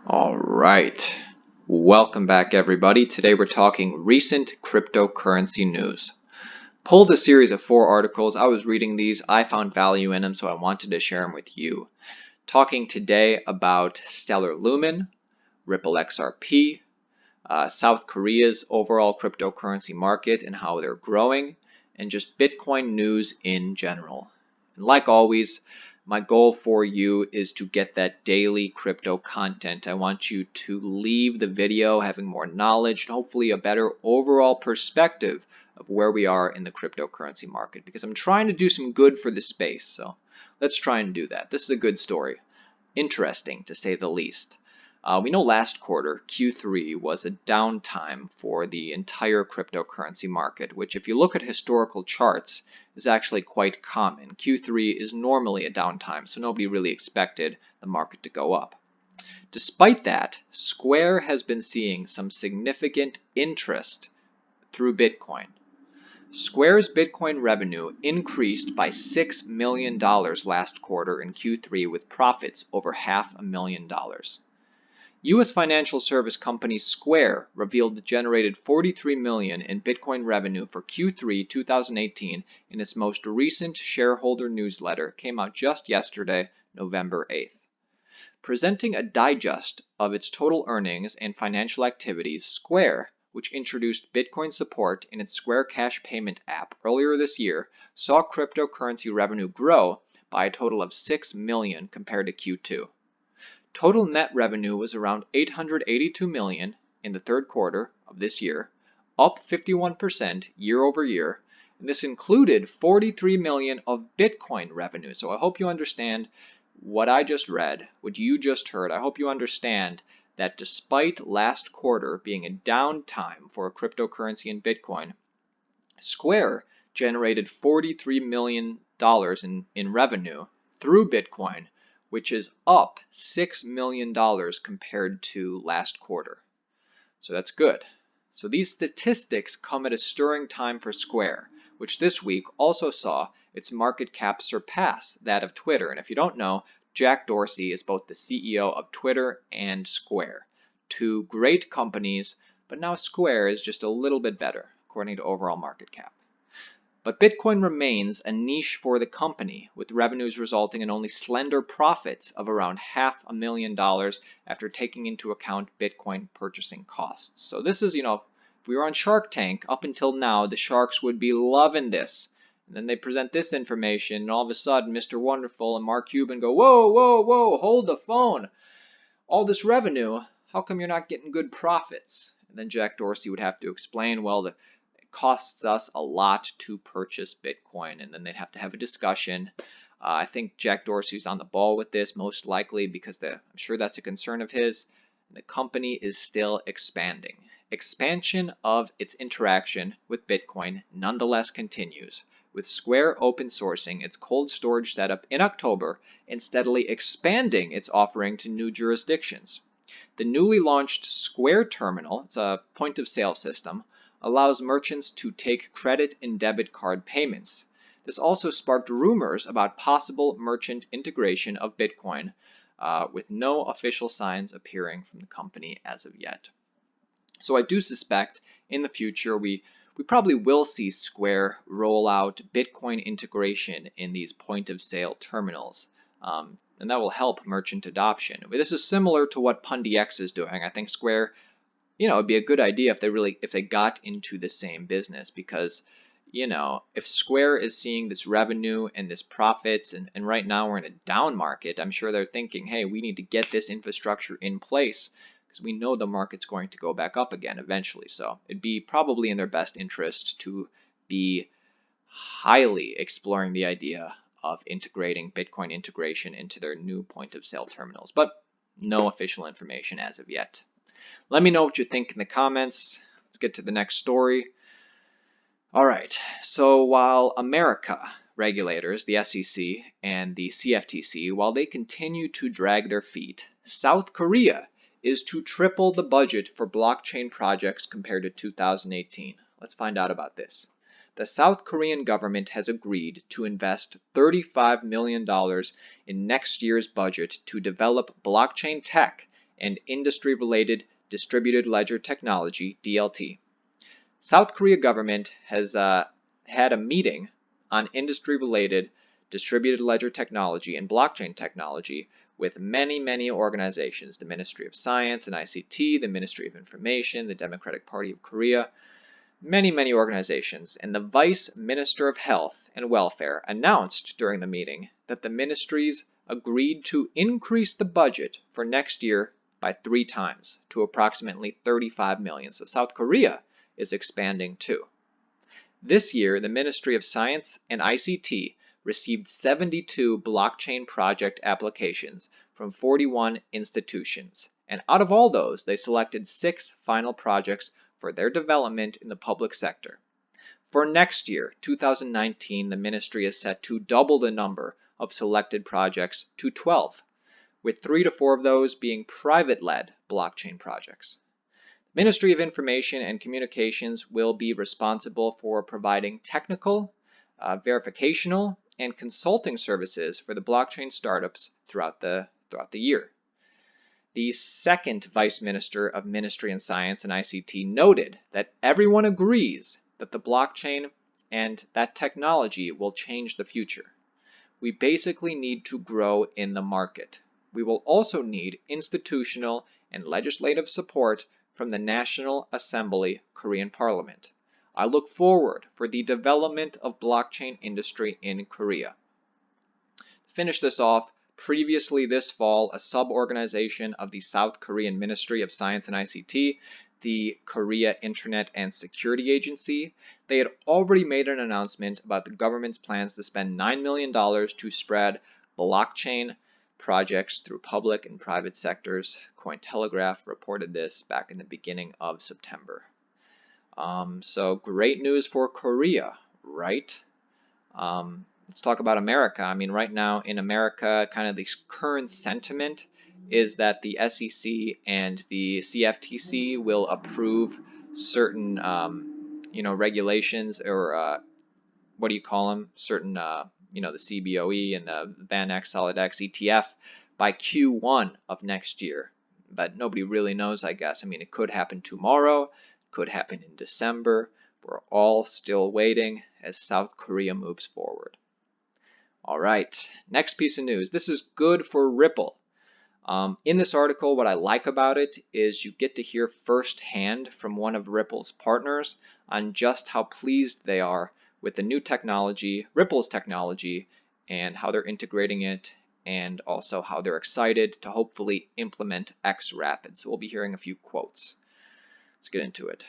All right. Welcome back, everybody. Today we're talking recent cryptocurrency news. Pulled a series of 4 articles. I was reading these. I found value in them, so I wanted to share them with you. Talking today about Stellar Lumen, Ripple XRP, South Korea's overall cryptocurrency market and how they're growing, and just Bitcoin news in general. And like always, my goal for you is to get that daily crypto content. I want you to leave the video having more knowledge and hopefully a better overall perspective of where we are in the cryptocurrency market, because I'm trying to do some good for the space. So let's try and do that. This is a good story. Interesting, to say the least. We know last quarter, Q3, was a downtime for the entire cryptocurrency market, which if you look at historical charts is actually quite common. Q3 is normally a downtime, so nobody really expected the market to go up. Despite that, Square has been seeing some significant interest through Bitcoin. Square's Bitcoin revenue increased by $6 million last quarter in Q3 with profits over $500,000. U.S. financial service company Square revealed it generated $43 million in Bitcoin revenue for Q3 2018 in its most recent shareholder newsletter, came out just yesterday, November 8th. Presenting a digest of its total earnings and financial activities, Square, which introduced Bitcoin support in its Square Cash payment app earlier this year, saw cryptocurrency revenue grow by a total of $6 million compared to Q2. Total net revenue was around $882 million in the third quarter of this year, up 51% year over year, and this included $43 million of Bitcoin revenue. So I hope you understand what I just read, what you just heard. I hope you understand that despite last quarter being a downtime for cryptocurrency and Bitcoin, Square generated $43 million in revenue through Bitcoin, which is up $6 million compared to last quarter. So that's good. So these statistics come at a stirring time for Square, which this week also saw its market cap surpass that of Twitter. And if you don't know, Jack Dorsey is both the CEO of Twitter and Square. Two great companies, but now Square is just a little bit better, according to overall market cap. But Bitcoin remains a niche for the company, with revenues resulting in only slender profits of around $500,000 after taking into account Bitcoin purchasing costs. So this is, if we were on Shark Tank, up until now, the sharks would be loving this. And then they present this information, and all of a sudden, Mr. Wonderful and Mark Cuban go, whoa, whoa, whoa, hold the phone. All this revenue, how come you're not getting good profits? And then Jack Dorsey would have to explain, well, it costs us a lot to purchase Bitcoin, and then they'd have to have a discussion. I think Jack Dorsey's on the ball with this, most likely, because I'm sure that's a concern of his. The company is still expanding. Expansion of its interaction with Bitcoin nonetheless continues, with Square open sourcing its cold storage setup in October and steadily expanding its offering to new jurisdictions. The newly launched Square Terminal, it's a point-of-sale system, allows merchants to take credit and debit card payments. This also sparked rumors about possible merchant integration of Bitcoin, with no official signs appearing from the company as of yet. So I do suspect in the future we probably will see Square roll out Bitcoin integration in these point-of-sale terminals, and that will help merchant adoption. This is similar to what PundiX is doing. I think Square, it'd be a good idea if they got into the same business, because, if Square is seeing this revenue and this profits, and right now we're in a down market, I'm sure they're thinking, hey, we need to get this infrastructure in place because we know the market's going to go back up again eventually. So it'd be probably in their best interest to be highly exploring the idea of integrating Bitcoin integration into their new point-of-sale terminals, but no official information as of yet. Let me know what you think in the comments. Let's get to the next story. All right, so while America regulators, the SEC and the CFTC, while they continue to drag their feet, South Korea is to triple the budget for blockchain projects compared to 2018. Let's find out about this. The South Korean government has agreed to invest $35 million in next year's budget to develop blockchain tech and industry-related distributed ledger technology, DLT. South Korea government has had a meeting on industry-related distributed ledger technology and blockchain technology with many organizations, the Ministry of Science and ICT, the Ministry of Information, the Democratic Party of Korea, many organizations, and the Vice Minister of Health and Welfare announced during the meeting that the ministries agreed to increase the budget for next year by 3 times to approximately 35 million. So South Korea is expanding too. This year, the Ministry of Science and ICT received 72 blockchain project applications from 41 institutions. And out of all those, they selected 6 final projects for their development in the public sector. For next year, 2019, the ministry is set to double the number of selected projects to 12, with 3 to 4 of those being private-led blockchain projects. Ministry of Information and Communications will be responsible for providing technical, verificational, and consulting services for the blockchain startups throughout the year. The second Vice Minister of Ministry and Science and ICT noted that everyone agrees that the blockchain and that technology will change the future. We basically need to grow in the market. We will also need institutional and legislative support from the National Assembly Korean Parliament. I look forward for the development of blockchain industry in Korea. To finish this off, previously this fall, a sub-organization of the South Korean Ministry of Science and ICT, the Korea Internet and Security Agency, they had already made an announcement about the government's plans to spend $9 million to spread blockchain projects through public and private sectors. Cointelegraph reported this back in the beginning of September. So great news for Korea, right? Let's talk about America. I mean, right now in America, kind of the current sentiment is that the SEC and the CFTC will approve certain, regulations or what do you call them? Certain, the CBOE and the VanEck Solid X ETF by Q1 of next year. But nobody really knows, I guess. I mean, it could happen tomorrow, could happen in December. We're all still waiting as South Korea moves forward. All right, next piece of news. This is good for Ripple. In this article, what I like about it is you get to hear firsthand from one of Ripple's partners on just how pleased they are with the new technology, Ripple's technology, and how they're integrating it, and also how they're excited to hopefully implement xRapid. So we'll be hearing a few quotes. Let's get into it.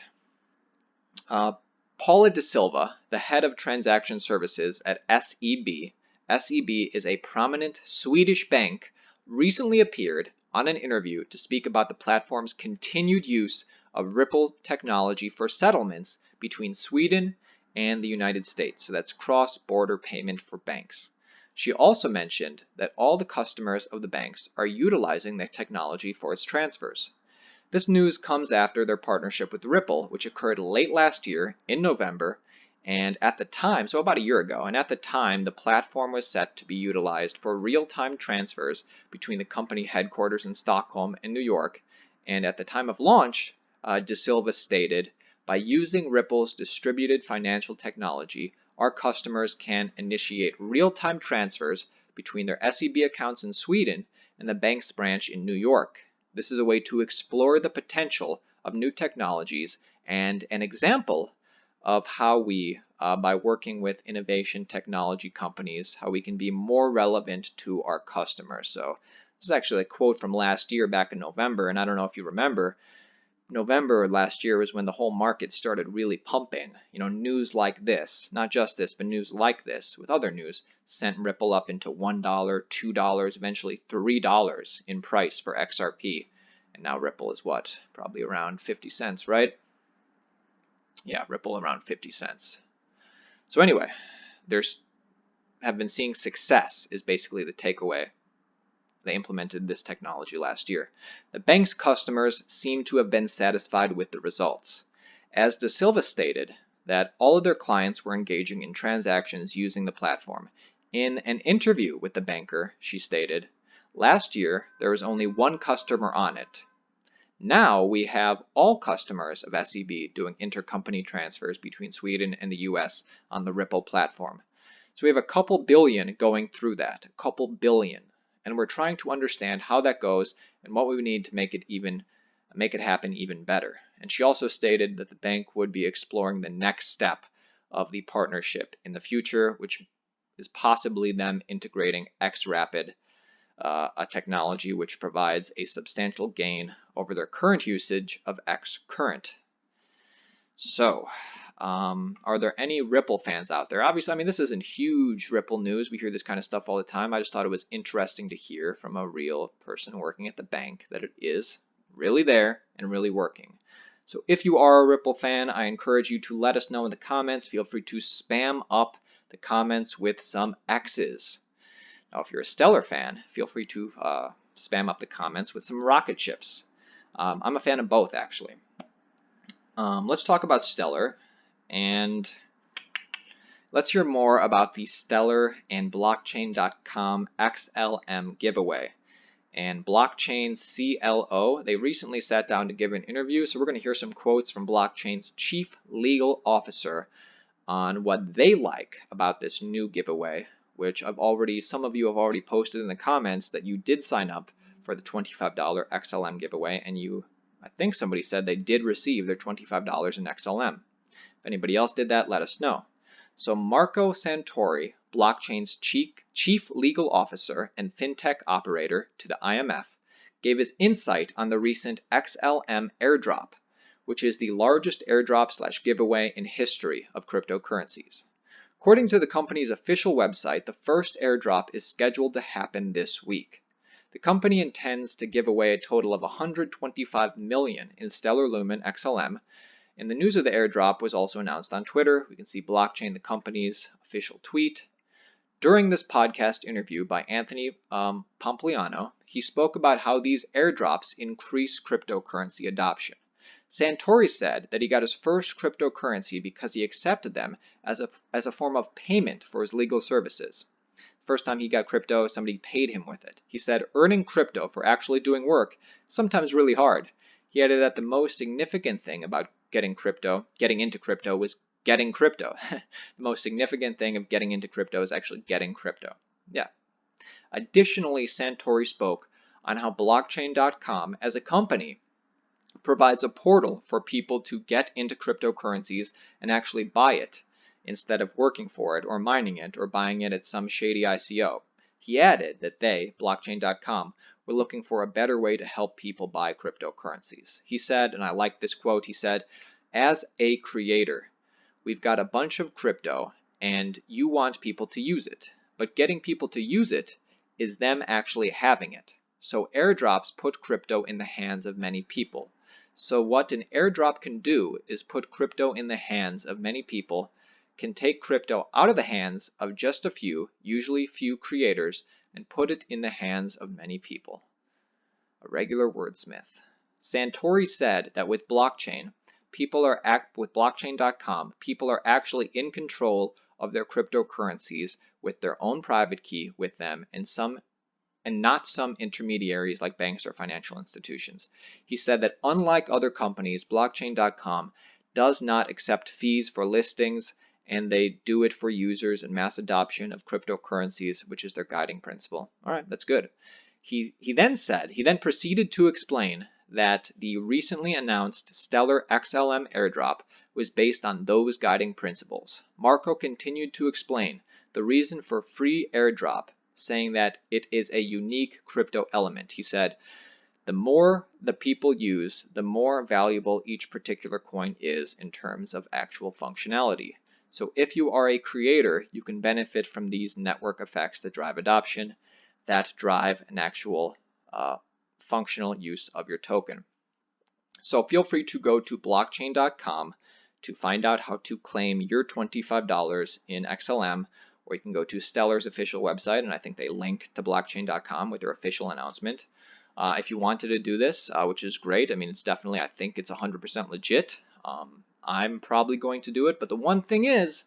Paula De Silva, the head of transaction services at SEB is a prominent Swedish bank, recently appeared on an interview to speak about the platform's continued use of Ripple technology for settlements between Sweden and the United States. So that's cross-border payment for banks. She also mentioned that all the customers of the banks are utilizing the technology for its transfers. This news comes after their partnership with Ripple, which occurred late last year in November, and at the time, so about a year ago, and at the time the platform was set to be utilized for real-time transfers between the company headquarters in Stockholm and New York. And at the time of launch, De Silva stated, by using Ripple's distributed financial technology, our customers can initiate real-time transfers between their SEB accounts in Sweden and the bank's branch in New York. This is a way to explore the potential of new technologies and an example of how we, by working with innovation technology companies, how we can be more relevant to our customers. So this is actually a quote from last year back in November, and I don't know if you remember, November last year was when the whole market started really pumping. News like this, not just this, but news like this with other news sent Ripple up into $1, $2, eventually $3 in price for XRP. And now Ripple is what? Probably around 50 cents, right? Yeah, Ripple around 50 cents. So anyway, have been seeing success is basically the takeaway. They implemented this technology last year. The bank's customers seem to have been satisfied with the results. As De Silva stated, that all of their clients were engaging in transactions using the platform. In an interview with the banker, she stated, Last year, there was only one customer on it. Now we have all customers of SEB doing intercompany transfers between Sweden and the US on the Ripple platform. So we have a couple billion going through that, a couple billion. And we're trying to understand how that goes and what we need to make it happen even better. And she also stated that the bank would be exploring the next step of the partnership in the future, which is possibly them integrating xRapid, a technology which provides a substantial gain over their current usage of xCurrent. So, are there any Ripple fans out there? Obviously, I mean, this isn't huge Ripple news. We hear this kind of stuff all the time. I just thought it was interesting to hear from a real person working at the bank that it is really there and really working. So if you are a Ripple fan, I encourage you to let us know in the comments. Feel free to spam up the comments with some X's. Now, if you're a Stellar fan, feel free to spam up the comments with some rocket ships. I'm a fan of both, actually. Let's talk about Stellar, and let's hear more about the Stellar and Blockchain.com XLM giveaway. And Blockchain's CLO, they recently sat down to give an interview, so we're going to hear some quotes from Blockchain's chief legal officer on what they like about this new giveaway, which some of you have already posted in the comments that you did sign up for the $25 XLM giveaway, and I think somebody said they did receive their $25 in XLM. If anybody else did that, let us know. So Marco Santori, Blockchain's chief legal officer and fintech operator to the IMF, gave his insight on the recent XLM airdrop, which is the largest airdrop/giveaway in history of cryptocurrencies. According to the company's official website, the first airdrop is scheduled to happen this week. The company intends to give away a total of 125 million in Stellar Lumen XLM, and the news of the airdrop was also announced on Twitter. We can see Blockchain, the company's official tweet. During this podcast interview by Anthony Pompliano, he spoke about how these airdrops increase cryptocurrency adoption. Santori said that he got his first cryptocurrency because he accepted them as a form of payment for his legal services. First time he got crypto, somebody paid him with it. He said earning crypto for actually doing work is sometimes really hard. He added that the most significant thing about getting into crypto was getting crypto. The most significant thing of getting into crypto is actually getting crypto. Yeah. Additionally, Santori spoke on how blockchain.com as a company provides a portal for people to get into cryptocurrencies and actually buy it instead of working for it or mining it or buying it at some shady ICO. He added that they, blockchain.com, were looking for a better way to help people buy cryptocurrencies. He said, and I like this quote, he said, "As a creator, we've got a bunch of crypto and you want people to use it, but getting people to use it is them actually having it. So airdrops put crypto in the hands of many people. So what an airdrop can do is put crypto in the hands of many people, can take crypto out of the hands of just a few, usually few creators, and put it in the hands of many people." A regular wordsmith. Santori said that with blockchain, with blockchain.com, people are actually in control of their cryptocurrencies with their own private key with them and not some intermediaries like banks or financial institutions. He said that unlike other companies, blockchain.com does not accept fees for listings, and they do it for users and mass adoption of cryptocurrencies, which is their guiding principle. All right, that's good. He then proceeded to explain that the recently announced Stellar XLM airdrop was based on those guiding principles. Marco continued to explain the reason for free airdrop, saying that it is a unique crypto element. He said, "The more the people use, the more valuable each particular coin is in terms of actual functionality. So if you are a creator, you can benefit from these network effects that drive adoption, that drive an actual functional use of your token." So feel free to go to blockchain.com to find out how to claim your $25 in XLM, or you can go to Stellar's official website, and I think they link to blockchain.com with their official announcement. If you wanted to do this, which is great, I mean, I think it's 100% legit. I'm probably going to do it, but the one thing is,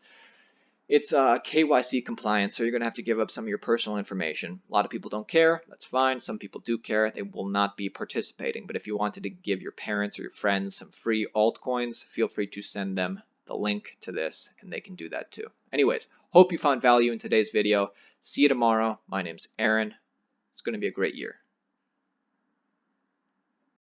It's KYC compliance, so you're going to have to give up some of your personal information. A lot of people don't care. That's fine. Some people do care. They will not be participating. But if you wanted to give your parents or your friends some free altcoins, feel free to send them the link to this, and they can do that too. Anyways, hope you found value in today's video. See you tomorrow. My name's Aaron. It's going to be a great year.